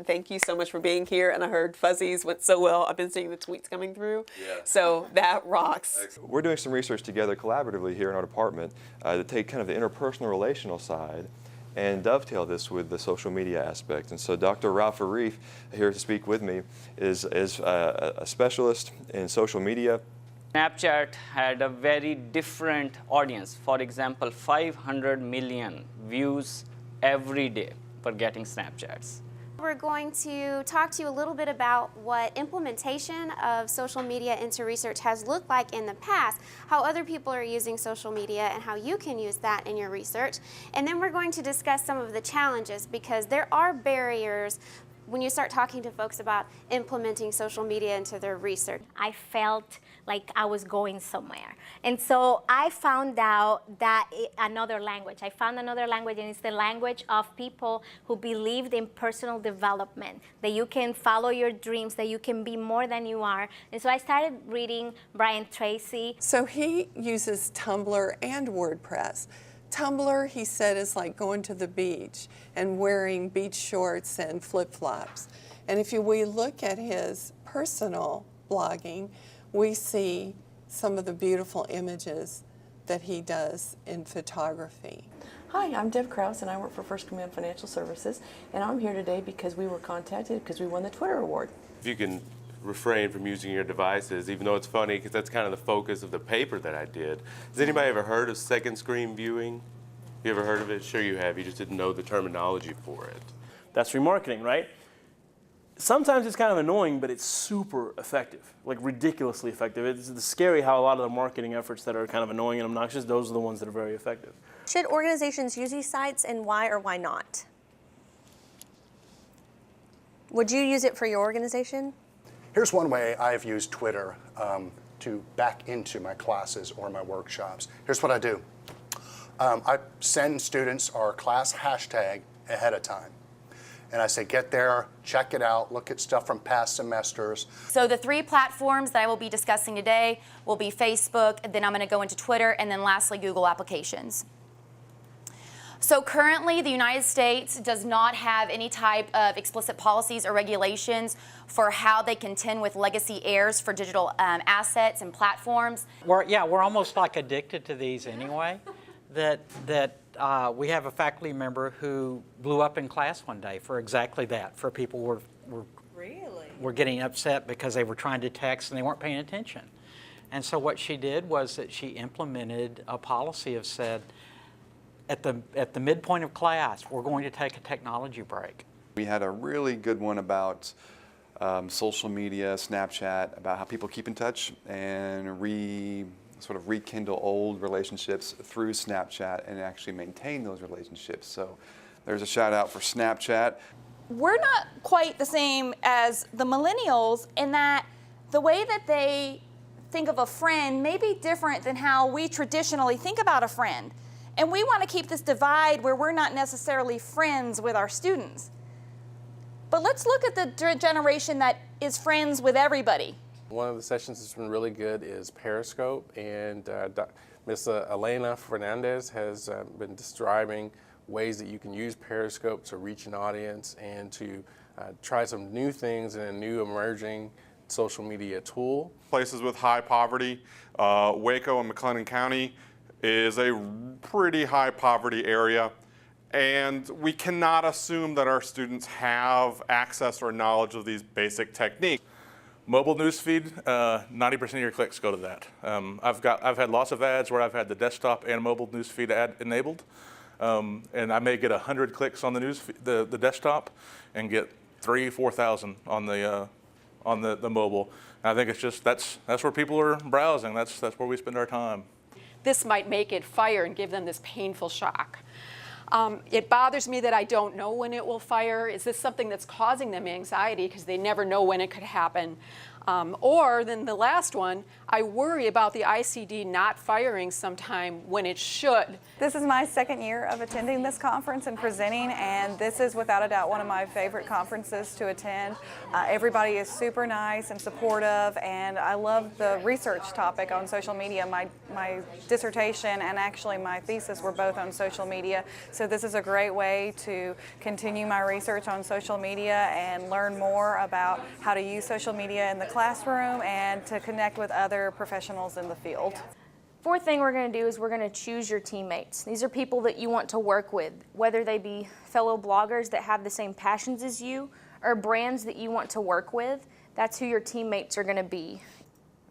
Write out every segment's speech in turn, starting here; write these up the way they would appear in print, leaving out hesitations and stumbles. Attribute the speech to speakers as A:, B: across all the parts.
A: Thank you so much for being here, and I heard Fuzzies went so well. I've been seeing the tweets coming through, so that rocks.
B: Excellent. We're doing some research together collaboratively here in our department to take kind of the interpersonal relational side and dovetail this with the social media aspect. And so Dr. Ralph Arif, here to speak with me, is a specialist in social media.
C: Snapchat had a very different audience. For example, 500 million views every day for getting Snapchats.
D: We're going to talk to you a little bit about what implementation of social media into research has looked like in the past, how other people are using social media, and how you can use that in your research. And then we're going to discuss some of the challenges, because there are barriers when you start talking to folks about implementing social media into their research.
E: I felt like I was going somewhere. And so I found out that another language. I found another language, and it's the language of people who believed in personal development, that you can follow your dreams, that you can be more than you are. And so I started reading Brian Tracy.
F: So he uses Tumblr and WordPress. Tumblr, he said, is like going to the beach and wearing beach shorts and flip-flops. And if we look at his personal blogging, we see some of the beautiful images that he does in photography.
G: Hi, I'm Deb Krause, and I work for First Command Financial Services, and I'm here today because we were contacted because we won the Twitter Award.
H: If you can refrain from using your devices, even though it's funny because that's kind of the focus of the paper that I did. Has anybody ever heard of second screen viewing? You ever heard of it? Sure you have, you just didn't know the terminology for it.
I: That's remarketing, right? Sometimes it's kind of annoying, but it's super effective, like ridiculously effective. It's scary how a lot of the marketing efforts that are kind of annoying and obnoxious, those are the ones that are very effective.
J: Should organizations use these sites, and why or why not? Would you use it for your organization?
K: Here's one way I've used Twitter to back into my classes or my workshops. Here's what I do. I send students our class hashtag ahead of time. And I say, get there, check it out, look at stuff from past semesters.
L: So the 3 platforms that I will be discussing today will be Facebook, and then I'm going to go into Twitter, and then lastly, Google Applications. So currently, the United States does not have any type of explicit policies or regulations for how they contend with legacy heirs for digital assets and platforms.
M: We're almost like addicted to these anyway. We have a faculty member who blew up in class one day for exactly that. For people were getting upset because they were trying to text and they weren't paying attention. And so what she did was that she implemented a policy of said, at the midpoint of class, we're going to take a technology break.
B: We had a really good one about social media, Snapchat, about how people keep in touch and sort of rekindle old relationships through Snapchat and actually maintain those relationships. So there's a shout out for Snapchat.
N: We're not quite the same as the millennials in that the way that they think of a friend may be different than how we traditionally think about a friend. And we want to keep this divide where we're not necessarily friends with our students. But let's look at the generation that is friends with everybody.
O: One of the sessions that's been really good is Periscope, and Ms. Elena Fernandez has been describing ways that you can use Periscope to reach an audience and to try some new things in a new emerging social media tool.
P: Places with high poverty, Waco and McLennan County is a pretty high poverty area, and we cannot assume that our students have access or knowledge of these basic techniques.
Q: Mobile newsfeed, 90% of your clicks go to that. I've had lots of ads where I've had the desktop and mobile newsfeed ad enabled, and I may get 100 clicks on the desktop and get 3,000-4,000 on the mobile. And I think it's just that's where people are browsing. That's where we spend our time.
R: This might make it fire and give them this painful shock. It bothers me that I don't know when it will fire. Is this something that's causing them anxiety because they never know when it could happen? Or then the last one, I worry about the ICD not firing sometime when it should.
S: This is my second year of attending this conference and presenting, and this is without a doubt one of my favorite conferences to attend. Everybody is super nice and supportive, and I love the research topic on social media. My dissertation and actually my thesis were both on social media, so this is a great way to continue my research on social media and learn more about how to use social media in the classroom and to connect with other professionals in the field.
T: Fourth thing we're going to do is we're going to choose your teammates. These are people that you want to work with, whether they be fellow bloggers that have the same passions as you or brands that you want to work with. That's who your teammates are going to be.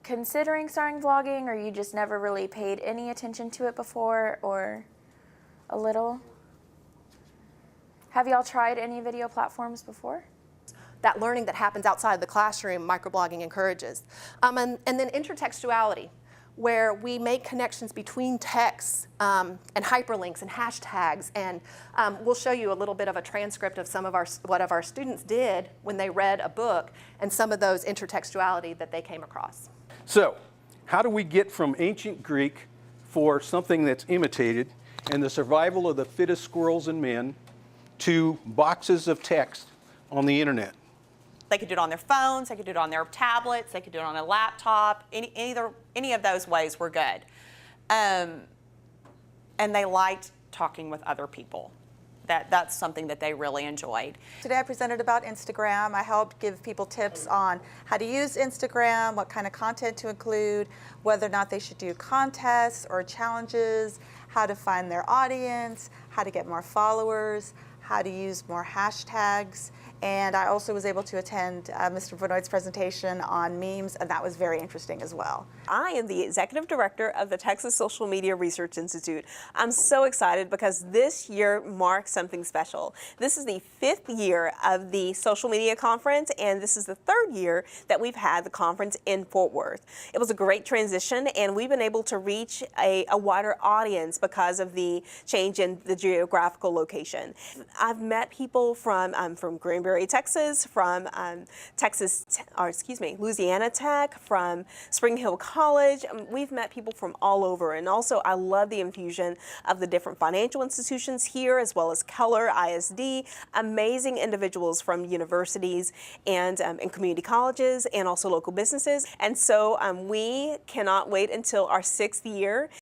U: Considering starting vlogging, or you just never really paid any attention to it before, or a little? Have y'all tried any video platforms before?
J: That learning that happens outside the classroom, microblogging encourages. And then intertextuality, where we make connections between texts and hyperlinks and hashtags. And we'll show you a little bit of a transcript of what our students did when they read a book and some of those intertextuality that they came across.
V: So, how do we get from ancient Greek for something that's imitated and the survival of the fittest squirrels and men to boxes of text on the internet?
W: They could do it on their phones, they could do it on their tablets, they could do it on a laptop. Any of those ways were good. And they liked talking with other people. That's something that they really enjoyed.
X: Today I presented about Instagram. I helped give people tips on how to use Instagram, what kind of content to include, whether or not they should do contests or challenges, how to find their audience, how to get more followers, how to use more hashtags. And I also was able to attend Mr. Benoit's presentation on memes, and that was very interesting as well.
A: I am the Executive Director of the Texas Social Media Research Institute. I'm so excited because this year marks something special. This is the 5th year of the Social Media Conference, and this is the 3rd year that we've had the conference in Fort Worth. It was a great transition, and we've been able to reach a wider audience because of the change in the geographical location. I've met people from Greenberry, Texas, from Louisiana Tech, from Spring Hill College. We've met people from all over, and also I love the infusion of the different financial institutions here, as well as Keller, ISD, amazing individuals from universities and community colleges, and also local businesses. And so we cannot wait until our 6th year